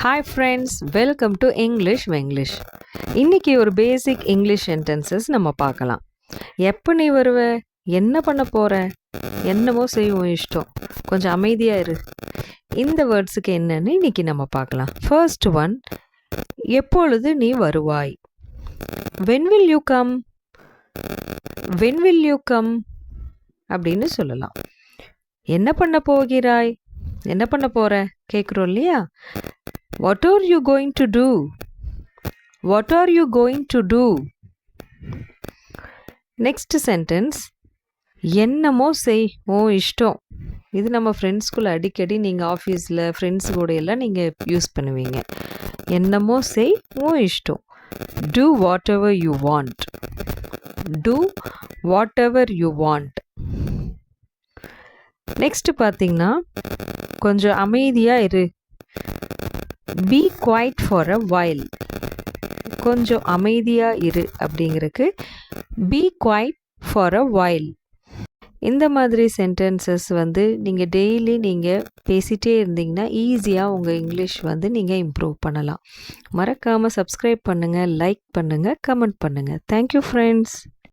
Hi friends, welcome to English Venglish. இன்றைக்கி ஒரு பேசிக் English sentences நம்ம பார்க்கலாம். எப்போ நீ வருவ, என்ன பண்ண போகிற, என்னமோ செய்வோம் இஷ்டம், கொஞ்சம் அமைதியாக இரு. இந்த வேர்ட்ஸுக்கு என்னன்னு இன்றைக்கி நம்ம பார்க்கலாம். ஃபர்ஸ்ட் ஒன், எப்பொழுது நீ வருவாய். when will you come, when will you come அப்படின்னு சொல்லலாம். என்ன பண்ண போகிறாய், என்ன பண்ண போகிற கேட்குறோம் இல்லையா. What are you going to do? What are you going to do? Next sentence, என்னமோ செய் ஓ இஷ்டம். இது நம்ம ஃப்ரெண்ட்ஸ்குள்ளே அடிக்கடி நீங்கள் ஆஃபீஸில் ஃப்ரெண்ட்ஸ் கூட எல்லாம் நீங்கள் யூஸ் பண்ணுவீங்க. என்னமோ செய் ஓ இஷ்டம். Do whatever you want. Do whatever you want. Next பார்த்தீங்கன்னா, கொஞ்சம் அமைதியாக இரு. Be quiet for a while. கொஞ்சம் அமைதியாக இரு அப்படிங்கிறதுக்கு be quiet for a while. இந்த மாதிரி சென்டென்சஸ் நீங்கள் டெய்லி நீங்கள் பேசிகிட்டே இருந்தீங்கன்னா ஈஸியாக உங்கள் இங்கிலீஷ் நீங்கள் இம்ப்ரூவ் பண்ணலாம். மறக்காமல் சப்ஸ்கிரைப் பண்ணுங்கள், லைக் பண்ணுங்கள், கமெண்ட் பண்ணுங்கள். Thank you friends.